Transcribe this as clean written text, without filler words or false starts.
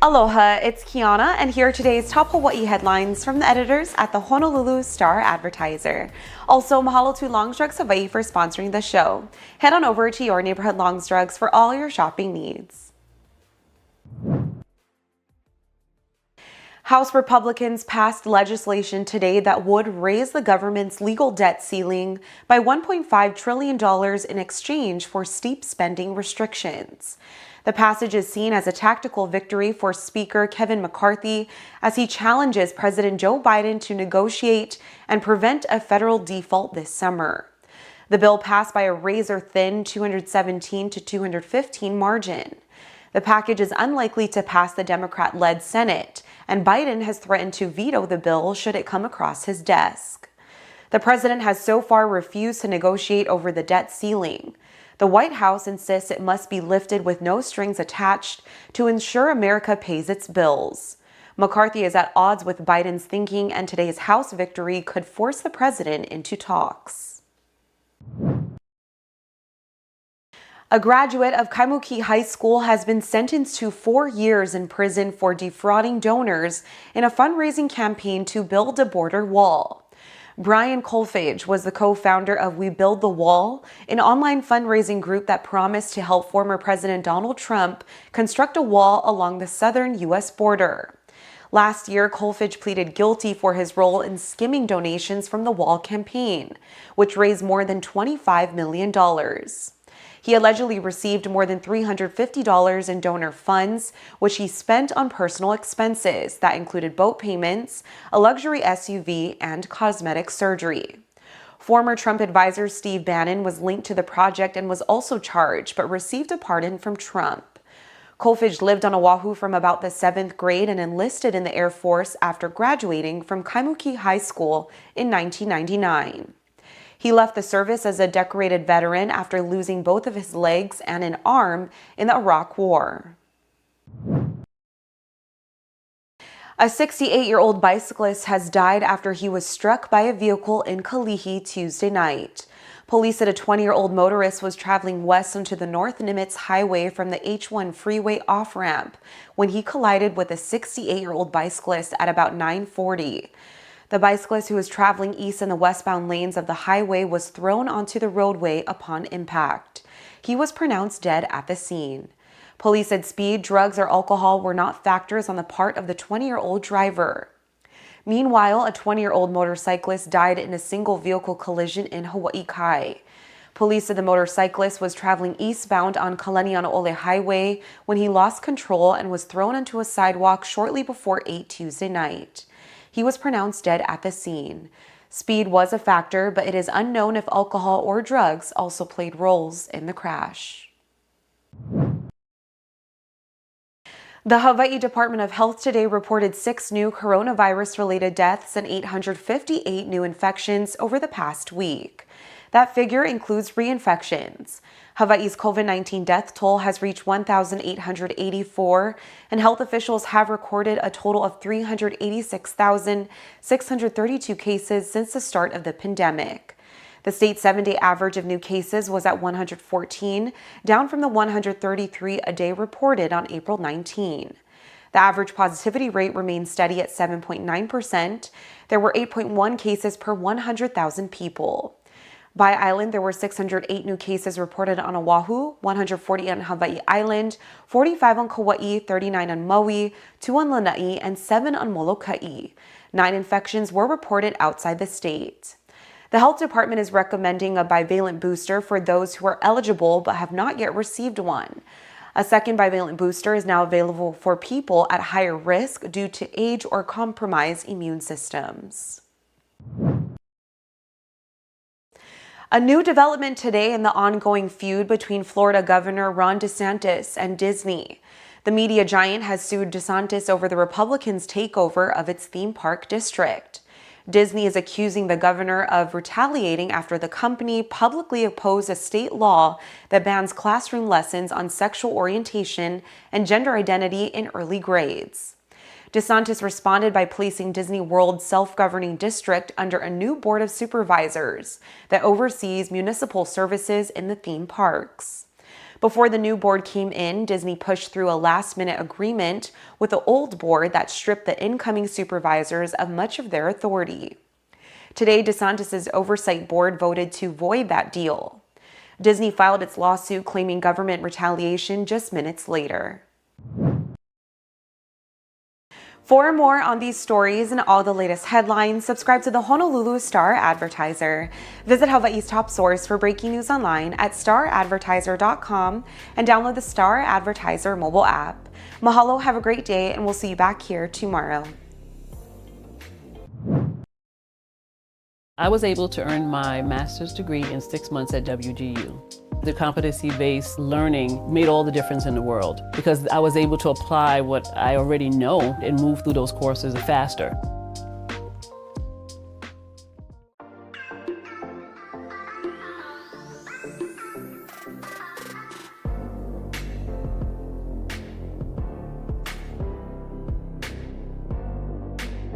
Aloha, it's Kiana, and here are today's top Hawaii headlines from the editors at the Honolulu Star-Advertiser. Also, mahalo to Longs Drugs Hawaii for sponsoring the show. Head on over to your neighborhood Longs Drugs for all your shopping needs. House Republicans passed legislation today that would raise the government's legal debt ceiling by $1.5 trillion in exchange for steep spending restrictions. The passage is seen as a tactical victory for Speaker Kevin McCarthy as he challenges President Joe Biden to negotiate and prevent a federal default this summer. The bill passed by a razor-thin 217 to 215 margin. The package is unlikely to pass the Democrat-led Senate, and Biden has threatened to veto the bill should it come across his desk. The president has so far refused to negotiate over the debt ceiling. The White House insists it must be lifted with no strings attached to ensure America pays its bills. McCarthy is at odds with Biden's thinking, and today's House victory could force the president into talks. A graduate of Kaimuki High School has been sentenced to 4 years in prison for defrauding donors in a fundraising campaign to build a border wall. Brian Colfage was the co-founder of We Build the Wall, an online fundraising group that promised to help former President Donald Trump construct a wall along the southern U.S. border. Last year, Colfage pleaded guilty for his role in skimming donations from the wall campaign, which raised more than $25 million. He allegedly received more than $350 in donor funds, which he spent on personal expenses that included boat payments, a luxury SUV, and cosmetic surgery. Former Trump advisor Steve Bannon was linked to the project and was also charged, but received a pardon from Trump. Colfage lived on Oahu from about the 7th grade and enlisted in the Air Force after graduating from Kaimuki High School in 1999. He left the service as a decorated veteran after losing both of his legs and an arm in the Iraq War. A 68-year-old bicyclist has died after he was struck by a vehicle in Kalihi Tuesday night. Police said a 20-year-old motorist was traveling west onto the North Nimitz Highway from the H1 freeway off-ramp when he collided with a 68-year-old bicyclist at about 9:40. The bicyclist, who was traveling east in the westbound lanes of the highway, was thrown onto the roadway upon impact. He was pronounced dead at the scene. Police said speed, drugs, or alcohol were not factors on the part of the 20-year-old driver. Meanwhile, a 20-year-old motorcyclist died in a single vehicle collision in Hawaii Kai. Police said the motorcyclist was traveling eastbound on Kalanianaole Highway when he lost control and was thrown onto a sidewalk shortly before 8 Tuesday night. He was pronounced dead at the scene. Speed was a factor, but it is unknown if alcohol or drugs also played roles in the crash. The Hawaii Department of Health today reported 6 new coronavirus-related deaths and 858 new infections over the past week. That figure includes reinfections. Hawaii's COVID-19 death toll has reached 1,884, and health officials have recorded a total of 386,632 cases since the start of the pandemic. The state's 7-day average of new cases was at 114, down from the 133 a day reported on April 19. The average positivity rate remained steady at 7.9%. There were 8.1 cases per 100,000 people. By island, there were 608 new cases reported on Oahu, 140 on Hawaii Island, 45 on Kauai, 39 on Maui, 2 on Lanai, and 7 on Molokai. 9 infections were reported outside the state. The health department is recommending a bivalent booster for those who are eligible but have not yet received one. A second bivalent booster is now available for people at higher risk due to age or compromised immune systems. A new development today in the ongoing feud between Florida Governor Ron DeSantis and Disney. The media giant has sued DeSantis over the Republicans' takeover of its theme park district. Disney is accusing the governor of retaliating after the company publicly opposed a state law that bans classroom lessons on sexual orientation and gender identity in early grades. DeSantis responded by placing Disney World's self-governing district under a new board of supervisors that oversees municipal services in the theme parks. Before the new board came in, Disney pushed through a last-minute agreement with the old board that stripped the incoming supervisors of much of their authority. Today, DeSantis' oversight board voted to void that deal. Disney filed its lawsuit claiming government retaliation just minutes later. For more on these stories and all the latest headlines, subscribe to the Honolulu Star-Advertiser. Visit Hawaii's top source for breaking news online at staradvertiser.com and download the Star-Advertiser mobile app. Mahalo, have a great day, and we'll see you back here tomorrow. I was able to earn my master's degree in 6 months at WGU. The competency-based learning made all the difference in the world because I was able to apply what I already know and move through those courses faster.